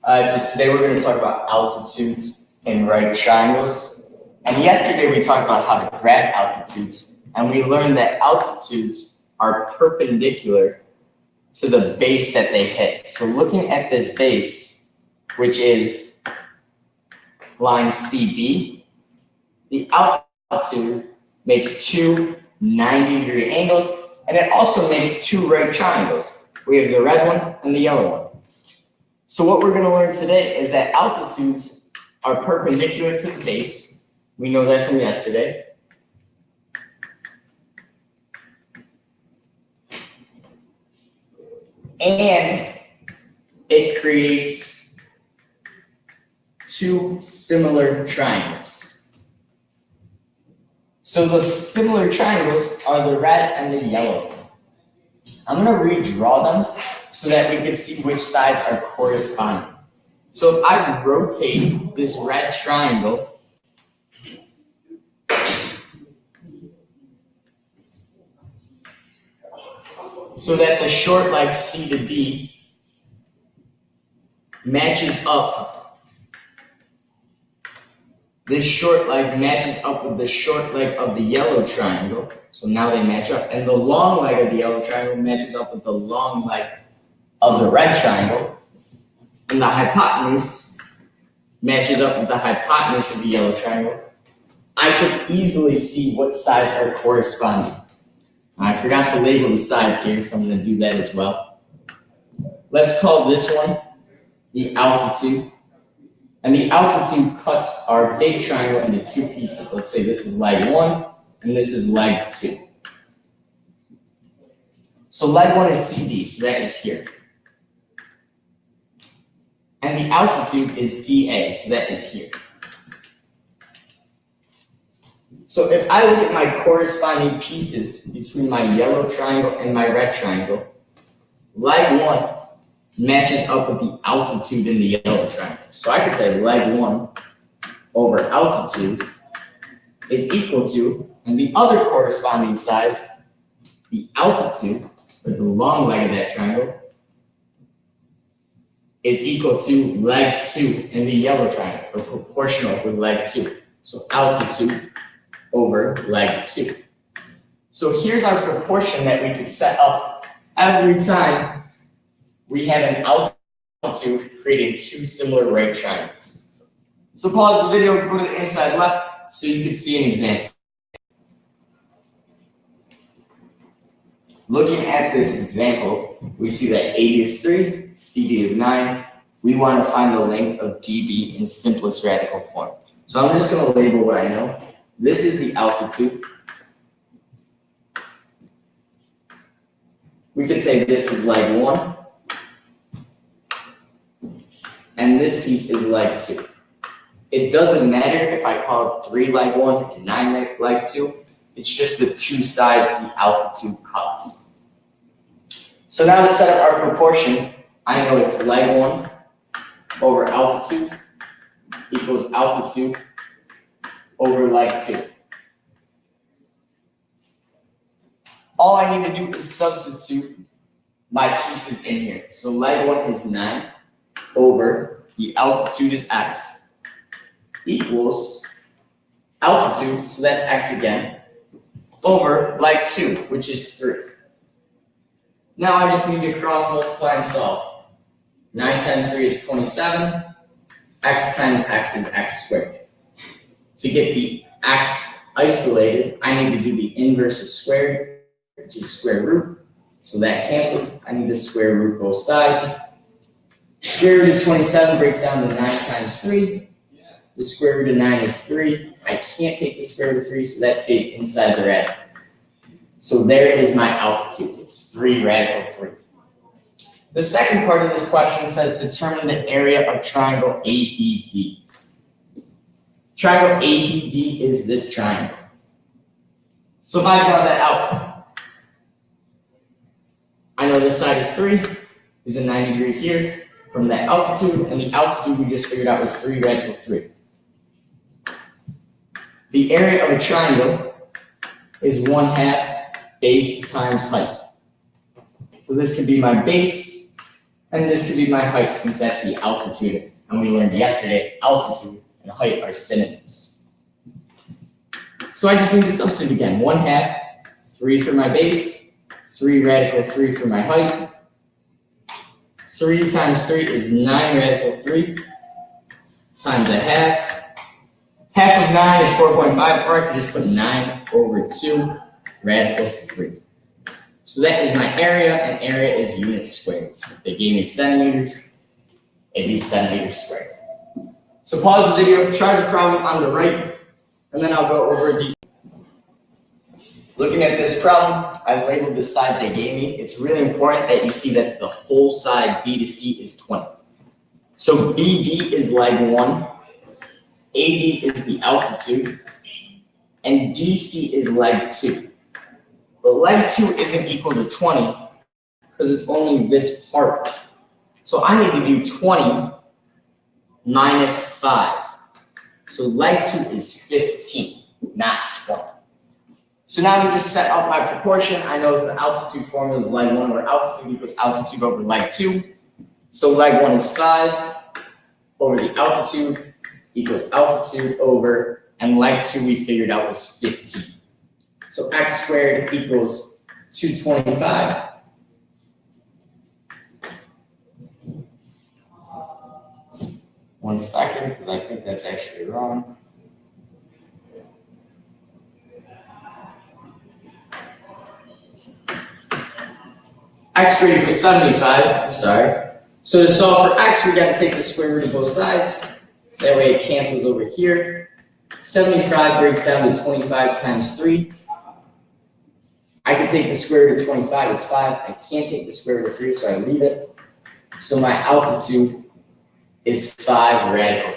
So today we're going to talk about altitudes in right triangles. And yesterday we talked about how to graph altitudes, and we learned that altitudes are perpendicular to the base that they hit. So looking at this base, which is line CB, the altitude makes two 90-degree angles, and it also makes two right triangles. We have the red one and the yellow one. So what we're going to learn today is that altitudes are perpendicular to the base. We know that from yesterday. And it creates two similar triangles. So the similar triangles are the red and the yellow. I'm going to redraw them so that we can see which sides are corresponding. So if I rotate this red triangle, so that the short leg C to D matches up, this short leg matches up with the short leg of the yellow triangle. So now they match up. And the long leg of the yellow triangle matches up with the long leg of the red triangle. And the hypotenuse matches up with the hypotenuse of the yellow triangle. I can easily see what sides are corresponding. I forgot to label the sides here, so I'm going to do that as well. Let's call this one the altitude. And the altitude cuts our big triangle into two pieces. Let's say this is leg 1 and this is leg 2. So leg 1 is CD, so that is here. And the altitude is DA, so that is here. So if I look at my corresponding pieces between my yellow triangle and my red triangle, leg 1 matches up with the altitude in the yellow triangle. So I could say leg 1 over altitude is equal to, and the other corresponding sides, the altitude, or the long leg of that triangle, is equal to leg 2 in the yellow triangle, or proportional with leg 2. So altitude over leg 2. So here's our proportion that we could set up every time we have an altitude creating two similar right triangles. So pause the video, go to the inside left so you can see an example. Looking at this example, we see that AD is 3, CD is 9. We want to find the length of DB in simplest radical form. So I'm just going to label what I know. This is the altitude. We could say this is leg 1. And this piece is leg 2. It doesn't matter if I call it 3 leg 1 and 9 leg 2. It's just the two sides the altitude cuts. So now to set up our proportion, I know it's leg 1 over altitude equals altitude over leg 2. All I need to do is substitute my pieces in here. So leg 1 is 9 over the altitude is x equals altitude, so that's x again, over leg 2, which is 3. Now I just need to cross multiply and solve. 9 times 3 is 27. X times x is x squared. To get the x isolated, I need to do the inverse of squared, which is square root. So that cancels. I need to square root both sides. Square root of 27 breaks down to 9 times 3. The square root of 9 is 3. I can't take the square root of 3, so that stays inside the radical. So there is my altitude. It's 3 radical 3. The second part of this question says determine the area of triangle ABD. Triangle ABD is this triangle. So if I draw that out, I know this side is 3. There's a 90-degree here from that altitude, and the altitude we just figured out was 3 radical 3. The area of a triangle is 1/2 base times height. So this could be my base, And this could be my height since that's the altitude. And we learned yesterday, altitude and height are synonyms. So I just need to substitute again. 1/2, 3 for my base, 3 radical 3 for my height. 3 times 3 is 9 radical 3 times 1/2. Half of 9 is 4.5, or I could just put 9 over 2 radical 3. So that is my area, and area is units squared. So if they gave me centimeters, it'd be centimeters squared. So pause the video, try the problem on the right, and then I'll go over the. Looking at this problem, I've labeled the sides they gave me. It's really important that you see that the whole side B to C is 20. So BD is leg 1, AD is the altitude, and DC is leg 2. But leg 2 isn't equal to 20 because it's only this part. So I need to do 20 minus 5. So leg 2 is 15, not 20. So now we just set up my proportion. I know the altitude formula is leg 1, where altitude equals altitude over leg 2. So leg 1 is 5 over the altitude equals altitude over, and leg 2 we figured out was 15. So x squared equals 225. One second, because I think that's actually wrong. X squared equals 75, I'm sorry. So to solve for x, we got to take the square root of both sides. That way it cancels over here. 75 breaks down to 25 times 3. I can take the square root of 25, it's 5. I can't take the square root of 3, so I leave it. So my altitude is 5 radical